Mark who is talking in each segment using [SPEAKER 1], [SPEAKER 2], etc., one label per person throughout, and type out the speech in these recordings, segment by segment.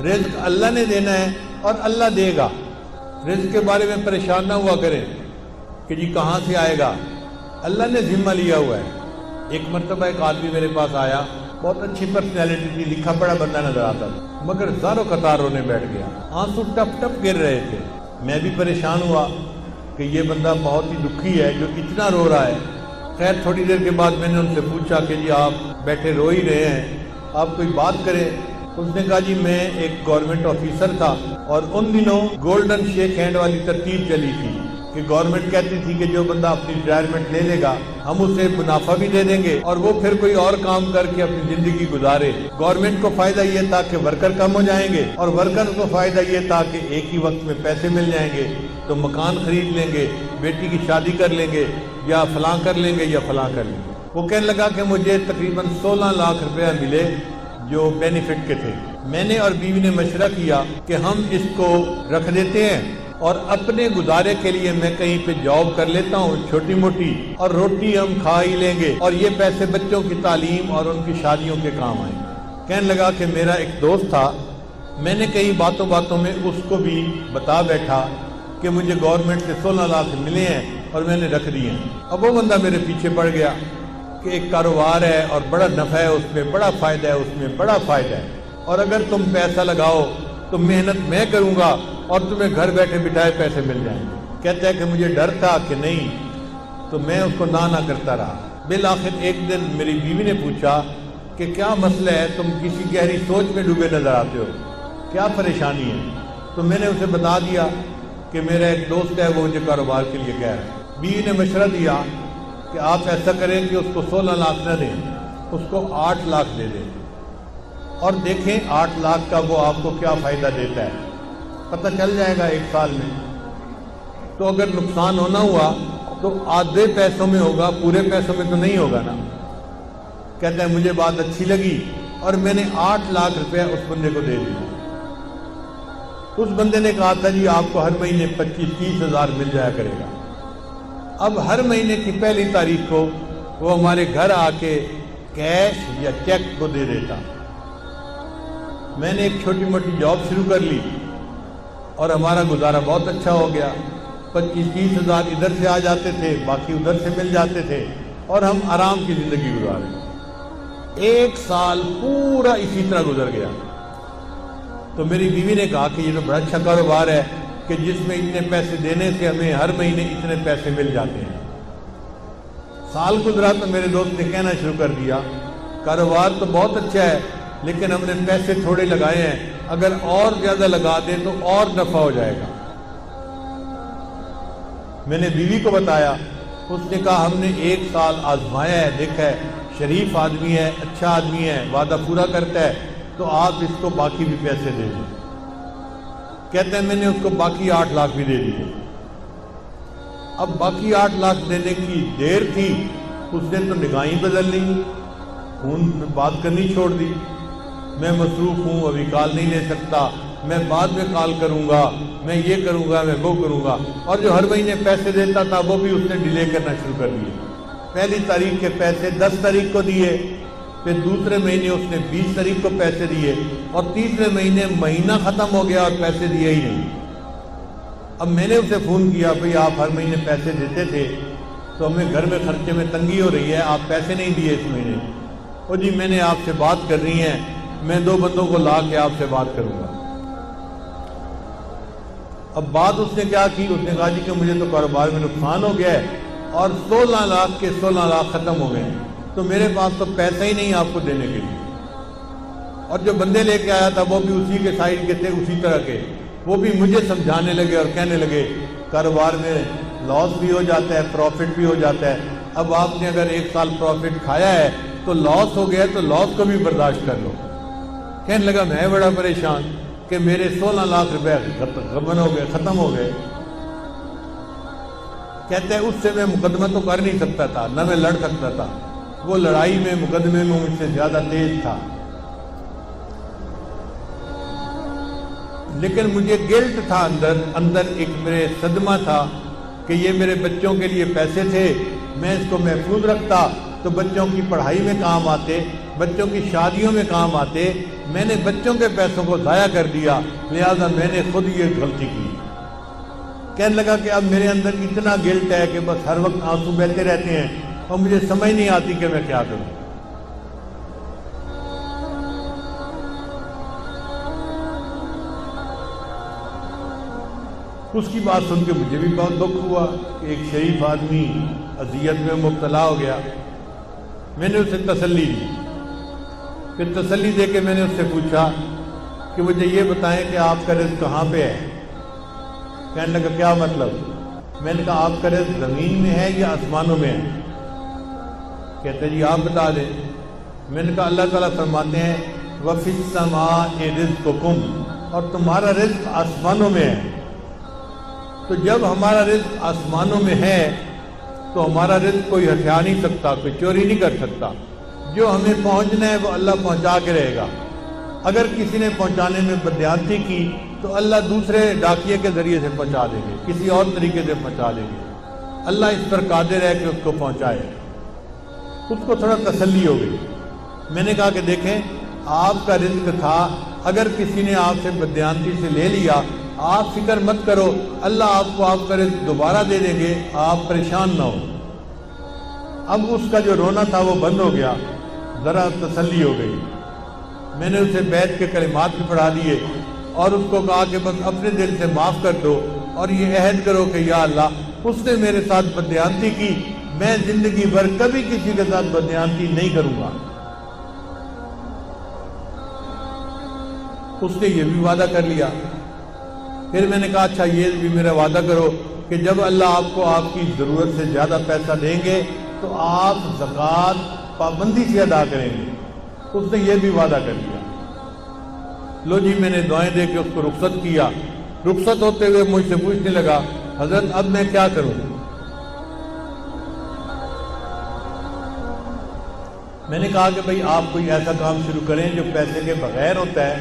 [SPEAKER 1] رزق اللہ نے دینا ہے اور اللہ دے گا. رزق کے بارے میں پریشان نہ ہوا کریں کہ جی کہاں سے آئے گا. اللہ نے ذمہ لیا ہوا ہے. ایک مرتبہ ایک آدمی میرے پاس آیا, بہت اچھی پرسنالٹی تھی, لکھا پڑھا بندہ نظر آتا تھا, مگر زاروں قطار رونے بیٹھ گیا, آنسو ٹپ ٹپ گر رہے تھے. میں بھی پریشان ہوا کہ یہ بندہ بہت ہی دکھی ہے جو اتنا رو رہا ہے. خیر تھوڑی دیر کے بعد میں نے ان سے پوچھا کہ جی آپ بیٹھے رو ہی رہے ہیں, آپ کوئی بات کریں. اس نے کہا جی میں ایک گورنمنٹ آفیسر تھا اور ان دنوں گولڈن شیک ہینڈ والی ترتیب چلی تھی کہ گورنمنٹ کہتی تھی کہ جو بندہ اپنی ریٹائرمنٹ لے لے گا ہم اسے منافع بھی دے دیں گے اور وہ پھر کوئی اور کام کر کے اپنی زندگی گزارے. گورنمنٹ کو فائدہ یہ تھا کہ ورکر کم ہو جائیں گے اور ورکر کو فائدہ یہ تھا کہ ایک ہی وقت میں پیسے مل جائیں گے تو مکان خرید لیں گے, بیٹی کی شادی کر لیں گے, یا فلاں کر لیں گے یا فلاں کر لیں گے. وہ کہنے لگا کہ مجھے تقریباً 16 لاکھ روپیہ ملے جو بینیفٹ کے تھے. میں نے اور بیوی نے مشورہ کیا کہ ہم اس کو رکھ دیتے ہیں اور اپنے گزارے کے لیے میں کہیں پہ جاب کر لیتا ہوں چھوٹی موٹی, اور روٹی ہم کھا ہی لیں گے اور یہ پیسے بچوں کی تعلیم اور ان کی شادیوں کے کام آئیں گے. کہنے لگا کہ میرا ایک دوست تھا, میں نے کئی باتوں میں اس کو بھی بتا بیٹھا کہ مجھے گورنمنٹ سے 16 لاکھ ملے ہیں اور میں نے رکھ دیے ہیں. اب وہ بندہ میرے پیچھے پڑ گیا کہ ایک کاروبار ہے اور بڑا نفع ہے اس میں, بڑا فائدہ ہے اس میں, بڑا فائدہ ہے, اور اگر تم پیسہ لگاؤ تو محنت میں کروں گا اور تمہیں گھر بیٹھے بٹھائے پیسے مل جائیں گے. کہتا ہے کہ مجھے ڈر تھا کہ نہیں, تو میں اس کو نہ کرتا رہا. بالآخر ایک دن میری بیوی نے پوچھا کہ کیا مسئلہ ہے, تم کسی گہری سوچ میں ڈوبے نظر آتے ہو, کیا پریشانی ہے؟ تو میں نے اسے بتا دیا کہ میرا ایک دوست ہے وہ مجھے کاروبار کے لیے کہہ رہا ہے. بیوی نے مشورہ دیا کہ آپ ایسا کریں کہ اس کو 16 لاکھ نہ دیں, اس کو 8 لاکھ دے دیں اور دیکھیں 8 لاکھ کا وہ آپ کو کیا فائدہ دیتا ہے, پتہ چل جائے گا 1 سال میں. تو اگر نقصان ہونا ہوا تو آدھے پیسوں میں ہوگا, پورے پیسوں میں تو نہیں ہوگا نا. کہتا ہے مجھے بات اچھی لگی اور میں نے 8 لاکھ روپے اس بندے کو دے دیا. اس بندے نے کہا تھا جی آپ کو ہر مہینے 25-30 ہزار مل جایا کرے گا. اب ہر مہینے کی پہلی تاریخ کو وہ ہمارے گھر آ کے کیش یا چیک کو دے دیتا. میں نے ایک چھوٹی موٹی جاب شروع کر لی اور ہمارا گزارا بہت اچھا ہو گیا. 25-30 ہزار ادھر سے آ جاتے تھے, باقی ادھر سے مل جاتے تھے اور ہم آرام کی زندگی گزارے. 1 سال پورا اسی طرح گزر گیا. تو میری بیوی نے کہا کہ یہ تو بڑا اچھا کاروبار ہے کہ جس میں اتنے پیسے دینے سے ہمیں ہر مہینے اتنے پیسے مل جاتے ہیں. سال گزرا تو میرے دوست نے کہنا شروع کر دیا کاروبار تو بہت اچھا ہے لیکن ہم نے پیسے تھوڑے لگائے ہیں, اگر اور زیادہ لگا دیں تو اور نفع ہو جائے گا. میں نے بیوی کو بتایا, اس نے کہا ہم نے 1 سال آزمایا ہے, دیکھا ہے شریف آدمی ہے, اچھا آدمی ہے, وعدہ پورا کرتا ہے, تو آپ اس کو باقی بھی پیسے دے دیں. کہتے ہیں میں نے اس کو باقی 8 لاکھ بھی دے دیے. اب باقی 8 لاکھ دینے کی دیر تھی, اس نے تو نگاہیں بدل لی, فون میں بات کرنی چھوڑ دی. میں مصروف ہوں, ابھی کال نہیں لے سکتا, میں بعد میں کال کروں گا, میں یہ کروں گا, میں وہ کروں گا. اور جو ہر مہینے پیسے دیتا تھا وہ بھی اس نے ڈیلے کرنا شروع کر دیے. پہلی تاریخ کے پیسے 10 تاریخ کو دیے, پھر دوسرے مہینے اس نے 20 تاریخ کو پیسے دیے, اور تیسرے مہینے مہینہ ختم ہو گیا اور پیسے دیے ہی نہیں. اب میں نے اسے فون کیا, بھئی آپ ہر مہینے پیسے دیتے تھے تو ہمیں گھر میں خرچے میں تنگی ہو رہی ہے, آپ پیسے نہیں دیے اس مہینے. او جی میں نے آپ سے بات کرنی ہے, میں 2 بندوں کو لا کے آپ سے بات کروں گا. اب بات اس نے کیا کی, اس نے کہا جی کہ مجھے تو کاروبار میں نقصان ہو گیا ہے اور 16 لاکھ کے 16 لاکھ ختم ہو گئے ہیں, تو میرے پاس تو پیسہ ہی نہیں آپ کو دینے کے لیے. اور جو بندے لے کے آیا تھا وہ بھی اسی کے سائڈ کے تھے, اسی طرح کے. وہ بھی مجھے سمجھانے لگے اور کہنے لگے کاروبار میں لاس بھی ہو جاتا ہے, پروفٹ بھی ہو جاتا ہے. اب آپ نے اگر 1 سال پروفٹ کھایا ہے تو لاس ہو گیا تو لاس کو بھی برداشت کر لو. کہنے لگا میں بڑا پریشان کہ میرے 16 لاکھ روپے ختم ہو گئے. کہتے ہیں اس سے میں مقدمہ تو کر نہیں سکتا تھا, نہ میں لڑ سکتا تھا, وہ لڑائی میں مقدمے میں مجھ سے زیادہ تیز تھا. لیکن مجھے گلٹ تھا اندر ایک میرے صدمہ تھا کہ یہ میرے بچوں کے لیے پیسے تھے, میں اس کو محفوظ رکھتا تو بچوں کی پڑھائی میں کام آتے, بچوں کی شادیوں میں کام آتے، میں نے بچوں کے پیسوں کو ضائع کر دیا، لہذا میں نے خود یہ غلطی کی۔ کہنے لگا کہ اب میرے اندر اتنا گلٹ ہے کہ بس ہر وقت آنسو بہتے رہتے ہیں اور مجھے سمجھ نہیں آتی کہ میں کیا کروں۔ اس کی بات سن کے مجھے بھی بہت دکھ ہوا کہ ایک شریف آدمی اذیت میں مبتلا ہو گیا۔ میں نے اسے تسلی دی، پھر تسلی دے کے میں نے اس سے پوچھا کہ مجھے یہ بتائیں کہ آپ کا رزق کہاں پہ ہے؟ کہنے لگا کیا مطلب؟ میں نے کہا آپ کا رزق زمین میں ہے یا آسمانوں میں ہے؟ کہتے جی آپ بتا دیں۔ میں نے کہا اللہ تعالیٰ فرماتے ہیں وَفِي السَّمَاءِ رِزْقُكُمْ، اور تمہارا رزق آسمانوں میں ہے۔ تو جب ہمارا رزق آسمانوں میں ہے تو ہمارا رزق کوئی ہتھیا نہیں سکتا، کوئی چوری نہیں کر سکتا۔ جو ہمیں پہنچنا ہے وہ اللہ پہنچا کے رہے گا۔ اگر کسی نے پہنچانے میں بدیانتی کی تو اللہ دوسرے ڈاکیے کے ذریعے سے پہنچا دیں گے، کسی اور طریقے سے پہنچا دیں گے۔ اللہ اس پر قادر ہے کہ اس کو پہنچائے۔ اس کو تھوڑا تسلی ہو گئی۔ میں نے کہا کہ دیکھیں آپ کا رزق تھا، اگر کسی نے آپ سے بدیانتی سے لے لیا آپ فکر مت کرو، اللہ آپ کو آپ کا رزق دوبارہ دے دیں گے، آپ پریشان نہ ہو۔ اب اس کا جو رونا تھا وہ بند ہو گیا، ذرا تسلی ہو گئی۔ میں نے اسے بیت کے کلمات بھی پڑھا دیے اور اس کو کہا کہ بس اپنے دل سے معاف کر دو اور یہ عہد کرو کہ یا اللہ اس نے میرے ساتھ بدیانتی کی، میں زندگی بھر کبھی کسی کے ساتھ بدیانتی نہیں کروں گا۔ اس نے یہ بھی وعدہ کر لیا۔ پھر میں نے کہا اچھا یہ بھی میرا وعدہ کرو کہ جب اللہ آپ کو آپ کی ضرورت سے زیادہ پیسہ دیں گے تو آپ زکوٰۃ پابندی سے ادا کریں گے۔ اس نے یہ بھی وعدہ کر لیا۔ لو جی میں نے دعائیں دے کے اس کو رخصت کیا۔ رخصت ہوتے ہوئے مجھ سے پوچھنے لگا حضرت اب میں کیا کروں؟ میں نے کہا کہ بھئی آپ کوئی ایسا کام شروع کریں جو پیسے کے بغیر ہوتا ہے،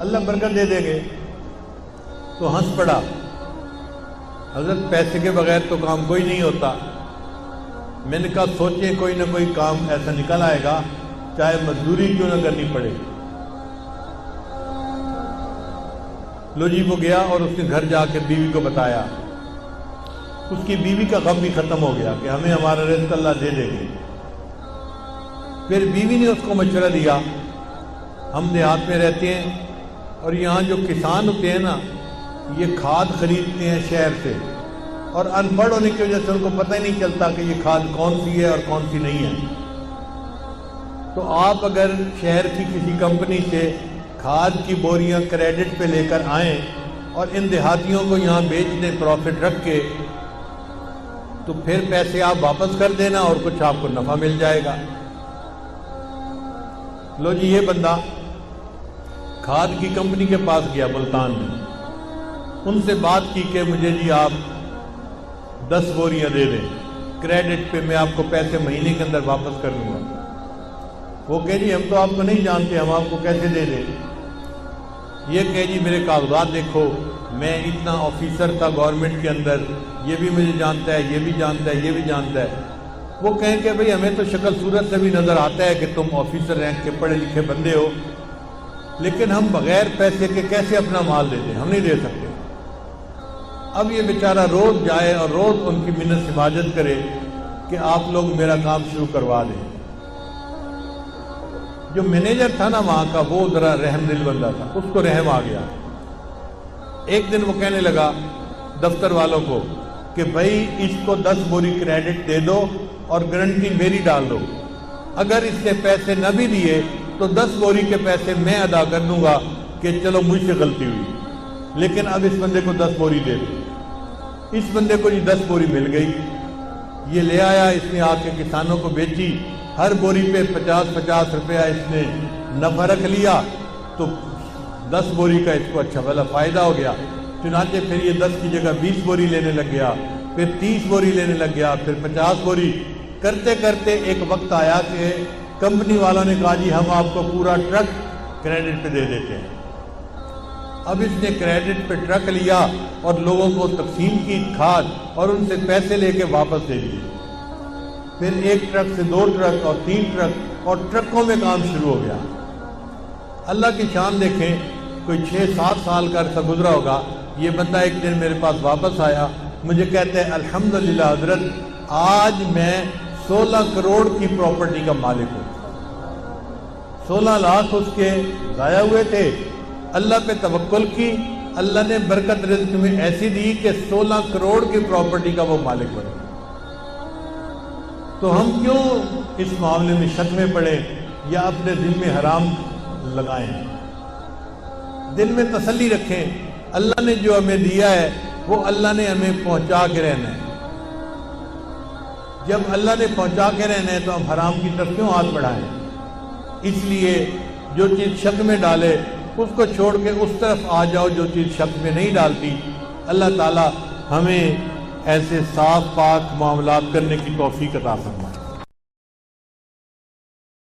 [SPEAKER 1] اللہ برکت دے دیں گے۔ تو ہنس پڑا، حضرت پیسے کے بغیر تو کام کوئی نہیں ہوتا۔ میں نے کہا سوچیں کوئی نہ کوئی کام ایسا نکل آئے گا، چاہے مزدوری کیوں نہ کرنی پڑے۔ لو جی وہ گیا اور اس نے گھر جا کے بیوی کو بتایا۔ اس کی بیوی کا غم بھی ختم ہو گیا کہ ہمیں ہمارا رزق اللہ دے دے گی۔ پھر بیوی نے اس کو مشورہ دیا، ہم دیہات میں رہتے ہیں اور یہاں جو کسان ہوتے ہیں نا یہ کھاد خریدتے ہیں شہر سے، اور ان پڑھ ہونے کی وجہ سے ان کو پتہ ہی نہیں چلتا کہ یہ کھاد کون سی ہے اور کون سی نہیں ہے۔ تو آپ اگر شہر کی کسی کمپنی سے کھاد کی بوریاں کریڈٹ پہ لے کر آئیں اور ان دیہاتیوں کو یہاں بیچ دیں پروفٹ رکھ کے، تو پھر پیسے آپ واپس کر دینا اور کچھ آپ کو نفع مل جائے گا۔ لو جی یہ بندہ کھاد کی کمپنی کے پاس گیا ملتان میں، ان سے بات کی کہ مجھے جی آپ 10 بوریاں دے دیں کریڈٹ پہ، میں آپ کو پیسے مہینے کے اندر واپس کر دوں گا۔ وہ کہہ جی ہم تو آپ کو نہیں جانتے، ہم آپ کو کیسے دے دیں؟ یہ کہہ جی میرے کاغذات دیکھو، میں اتنا آفیسر تھا گورنمنٹ کے اندر، یہ بھی مجھے جانتا ہے، یہ بھی جانتا ہے، یہ بھی جانتا ہے۔ وہ کہیں کہ بھئی ہمیں تو شکل صورت سے بھی نظر آتا ہے کہ تم آفیسر رینک کے پڑھے لکھے بندے ہو، لیکن ہم بغیر پیسے کے کیسے اپنا مال دے دیں؟ ہم نہیں دے سکتے۔ اب یہ بیچارہ روز جائے اور روز ان کی منت سماجت کرے کہ آپ لوگ میرا کام شروع کروا دیں۔ جو مینیجر تھا نا وہاں کا وہ ذرا رحم دل بندہ تھا، اس کو رحم آ گیا۔ ایک دن وہ کہنے لگا دفتر والوں کو کہ بھائی اس کو 10 بوری کریڈٹ دے دو اور گارنٹی میری ڈال دو، اگر اس نے پیسے نہ بھی دیے تو 10 بوری کے پیسے میں ادا کر دوں گا کہ چلو مجھ سے غلطی ہوئی، لیکن اب اس بندے کو 10 بوری دے دو۔ اس بندے کو 10 بوری مل گئی، یہ لے آیا، اس نے آ کے کسانوں کو بیچی، ہر بوری پہ 50-50 روپیہ اس نے نفع رکھ لیا، تو 10 بوری کا اس کو اچھا بھلا فائدہ ہو گیا۔ چنانچہ پھر یہ 10 کی جگہ 20 بوری لینے لگ گیا، پھر 30 بوری لینے لگ گیا، پھر 50 بوری، کرتے کرتے ایک وقت آیا کہ کمپنی والوں نے کہا جی ہم آپ کو پورا ٹرک کریڈٹ پہ دے دیتے ہیں۔ اب اس نے کریڈٹ پہ ٹرک لیا اور لوگوں کو تقسیم کی کھاد اور ان سے پیسے لے کے واپس دے دیے۔ پھر 1 ٹرک سے 2 ٹرک اور 3 ٹرک اور ٹرکوں میں کام شروع ہو گیا۔ اللہ کی شان دیکھیں، کوئی 6-7 سال کا عرصہ گزرا ہوگا، یہ بندہ ایک دن میرے پاس واپس آیا، مجھے کہتے ہیں الحمدللہ حضرت آج میں 16 کروڑ کی پراپرٹی کا مالک ہوں۔ 16 لاکھ اس کے ضائع ہوئے تھے، اللہ پہ توکل کی، اللہ نے برکت رزق میں ایسی دی کہ 16 کروڑ کی پراپرٹی کا وہ مالک بنے۔ تو ہم کیوں اس معاملے میں شک میں پڑیں یا اپنے دل میں حرام لگائیں؟ دل میں تسلی رکھیں، اللہ نے جو ہمیں دیا ہے وہ اللہ نے ہمیں پہنچا کے رہنا ہے۔ جب اللہ نے پہنچا کے رہنا ہے تو ہم حرام کی طرف کیوں ہاتھ بڑھائیں؟ اس لیے جو چیز شک میں ڈالے اس کو چھوڑ کے اس طرف آ جاؤ جو چیز شک میں نہیں ڈالتی۔ اللہ تعالی ہمیں ایسے صاف پاک معاملات کرنے کی توفیق عطا فرمائے۔